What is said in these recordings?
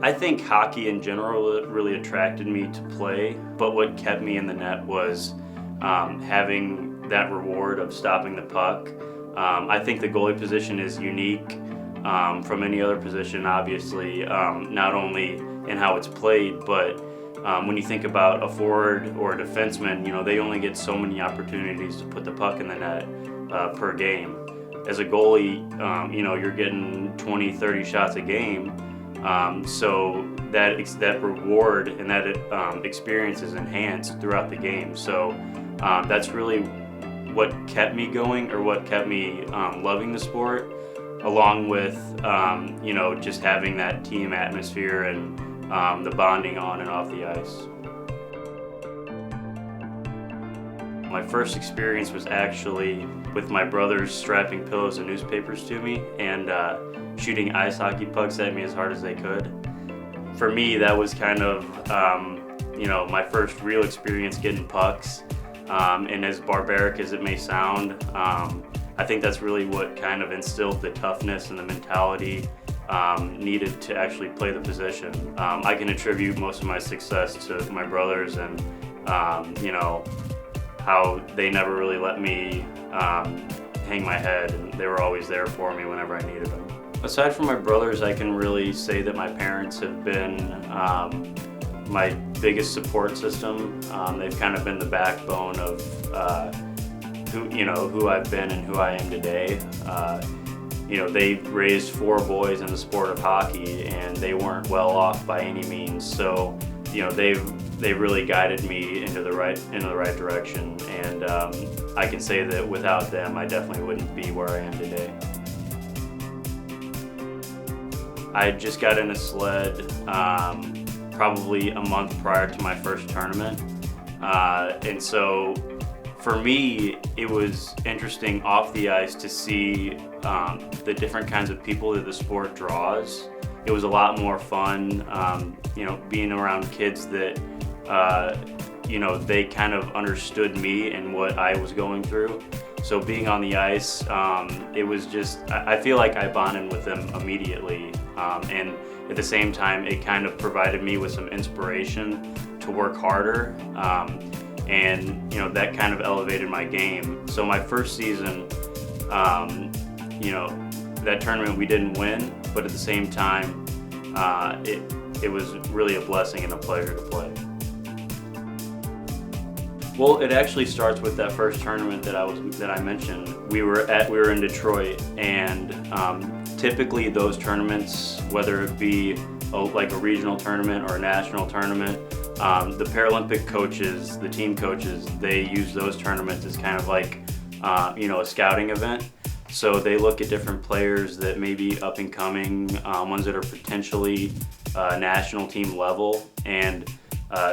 I think hockey in general really attracted me to play, but what kept me in the net was having that reward of stopping the puck. I think the goalie position is unique from any other position, obviously, not only in how it's played, but when you think about a forward or a defenseman, they only get so many opportunities to put the puck in the net per game. As a goalie, you're getting 20, 30 shots a game, so that reward and that experience is enhanced throughout the game. So that's really what kept me going, or what kept me loving the sport, along with just having that team atmosphere and the bonding on and off the ice. My first experience was actually with my brothers strapping pillows and newspapers to me and shooting ice hockey pucks at me as hard as they could. For me, that was kind of my first real experience getting pucks, and as barbaric as it may sound, I think that's really what kind of instilled the toughness and the mentality needed to actually play the position. I can attribute most of my success to my brothers and how they never really let me hang my head, and they were always there for me whenever I needed them. Aside from my brothers, I can really say that my parents have been my biggest support system. They've kind of been the backbone of who I've been and who I am today. They raised 4 boys in the sport of hockey, and they weren't well off by any means. So, they've really guided me into the right direction, and I can say that without them, I definitely wouldn't be where I am today. I just got in a sled probably a month prior to my first tournament, and so for me, it was interesting off the ice to see the different kinds of people that the sport draws. It was a lot more fun, being around kids that, they kind of understood me and what I was going through. So being on the ice, it was just, I feel like I bonded with them immediately. And at the same time, it kind of provided me with some inspiration to work harder. And that kind of elevated my game. So my first season, that tournament we didn't win, but at the same time, it was really a blessing and a pleasure to play. Well, it actually starts with that first tournament that I mentioned. We were in Detroit, and typically those tournaments, whether it be like a regional tournament or a national tournament, the Paralympic coaches, the team coaches, they use those tournaments as kind of like a scouting event. So they look at different players that may be up and coming, ones that are potentially national team level, and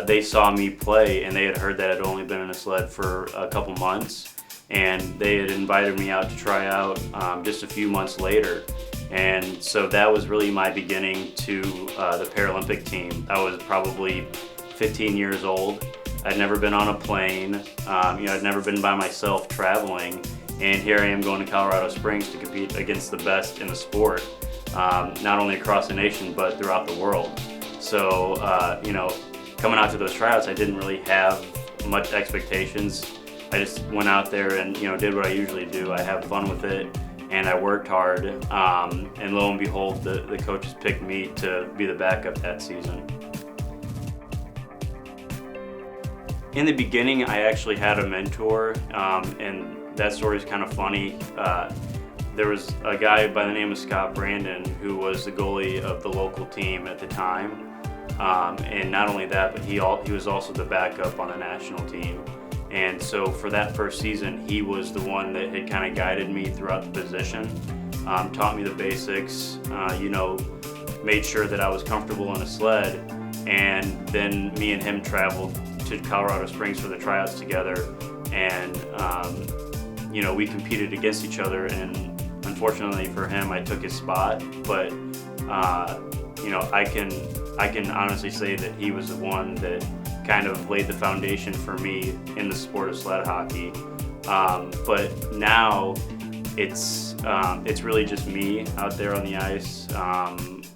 they saw me play, and they had heard that I'd only been in a sled for a couple months, and they had invited me out to try out just a few months later. And so that was really my beginning to the Paralympic team. I was probably 15 years old. I'd never been on a plane. I'd never been by myself traveling, and here I am going to Colorado Springs to compete against the best in the sport, not only across the nation but throughout the world. So coming out to those tryouts, I didn't really have much expectations. I just went out there and did what I usually do. I have fun with it, and I worked hard, and lo and behold, the coaches picked me to be the backup that season. In the beginning, I actually had a mentor, and that story is kind of funny. There was a guy by the name of Scott Brandon who was the goalie of the local team at the time, and not only that, but he was also the backup on the national team. And so for that first season, he was the one that had kind of guided me throughout the position, taught me the basics, made sure that I was comfortable in a sled, and then me and him traveled to Colorado Springs for the tryouts together, and we competed against each other, and unfortunately for him, I took his spot, but I can honestly say that he was the one that kind of laid the foundation for me in the sport of sled hockey. But now it's really just me out there on the ice.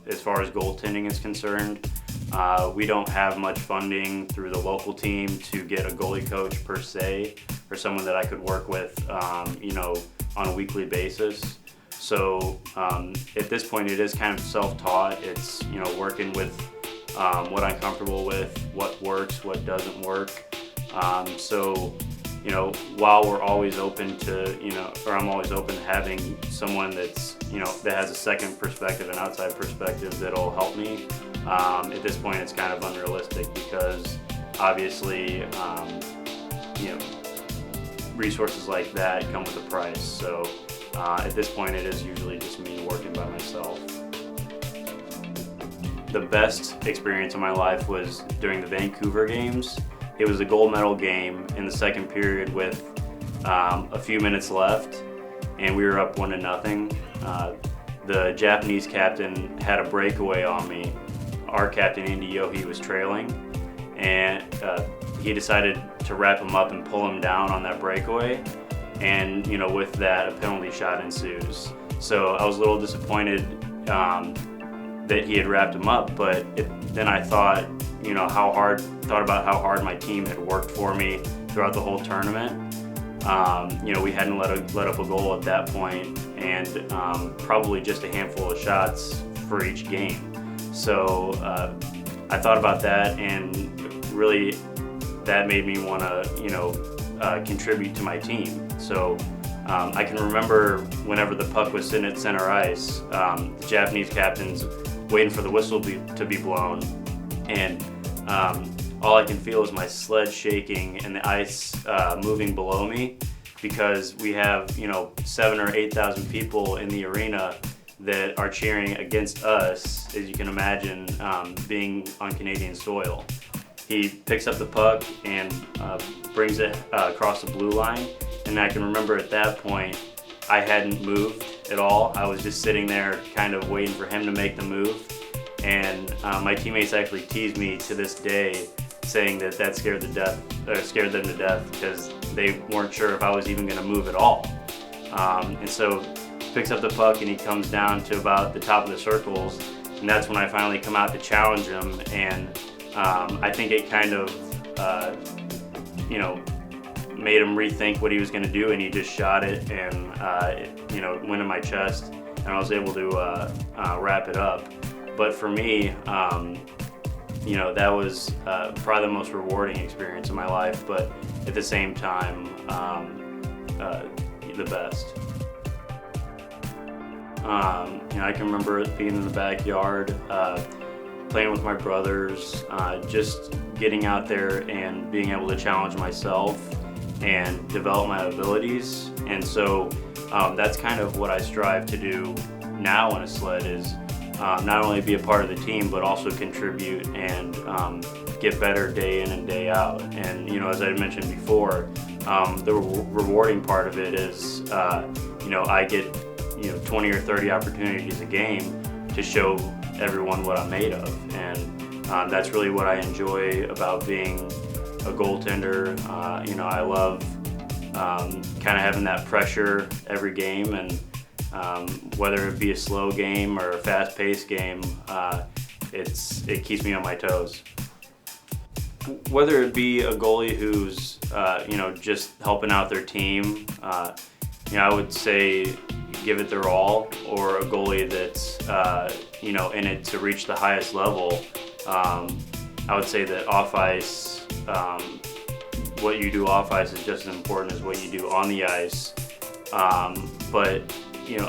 as far as goaltending is concerned. We don't have much funding through the local team to get a goalie coach per se, or someone that I could work with, on a weekly basis. So at this point, it is kind of self-taught. It's working with what I'm comfortable with, what works, what doesn't work. While we're always open to, or I'm always open to having someone that's, that has a second perspective, an outside perspective that'll help me. At this point, it's kind of unrealistic because obviously, resources like that come with a price. So at this point, it is usually just me working by myself. The best experience of my life was during the Vancouver games. It was a gold medal game in the second period with a few minutes left, and we were up 1-0. The Japanese captain had a breakaway on me. Our captain, Andy Yohe, was trailing, and he decided to wrap him up and pull him down on that breakaway. And with that, a penalty shot ensues. So I was a little disappointed that he had wrapped him up, but then I thought, about how hard my team had worked for me throughout the whole tournament. We hadn't let up a goal at that point, and probably just a handful of shots for each game. So I thought about that, and really that made me want to, contribute to my team. So I can remember whenever the puck was sitting at center ice, the Japanese captain's waiting for the whistle to be blown, and all I can feel is my sled shaking and the ice moving below me, because we have 7,000 or 8,000 people in the arena that are cheering against us, as you can imagine, being on Canadian soil. He picks up the puck and brings it across the blue line, and I can remember at that point I hadn't moved at all. I was just sitting there kind of waiting for him to make the move, and my teammates actually teased me to this day, saying that scared them to death because they weren't sure if I was even going to move at all. And so he picks up the puck and he comes down to about the top of the circles, and that's when I finally come out to challenge him, and I think it kind of made him rethink what he was going to do, and he just shot it, and it went in my chest, and I was able to wrap it up. But for me, that was probably the most rewarding experience of my life, but at the same time, the best. I can remember being in the backyard, playing with my brothers, just getting out there and being able to challenge myself and develop my abilities. And so that's kind of what I strive to do now in a sled, is not only be a part of the team, but also contribute and get better day in and day out. And as I mentioned before, the rewarding part of it is I get 20 or 30 opportunities a game to show everyone what I'm made of, and that's really what I enjoy about being a goaltender. I love kind of having that pressure every game, and whether it be a slow game or a fast-paced game, it keeps me on my toes. Whether it be a goalie who's just helping out their team, I would say give it their all, or a goalie that's in it to reach the highest level. I would say that off ice, what you do off ice is just as important as what you do on the ice. But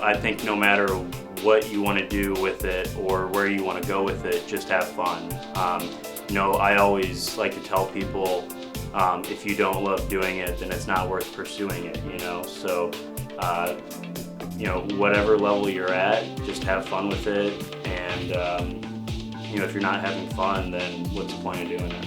I think no matter what you want to do with it or where you want to go with it, just have fun. I always like to tell people, if you don't love doing it, then it's not worth pursuing it. So whatever level you're at, just have fun with it. And if you're not having fun, then what's the point of doing it?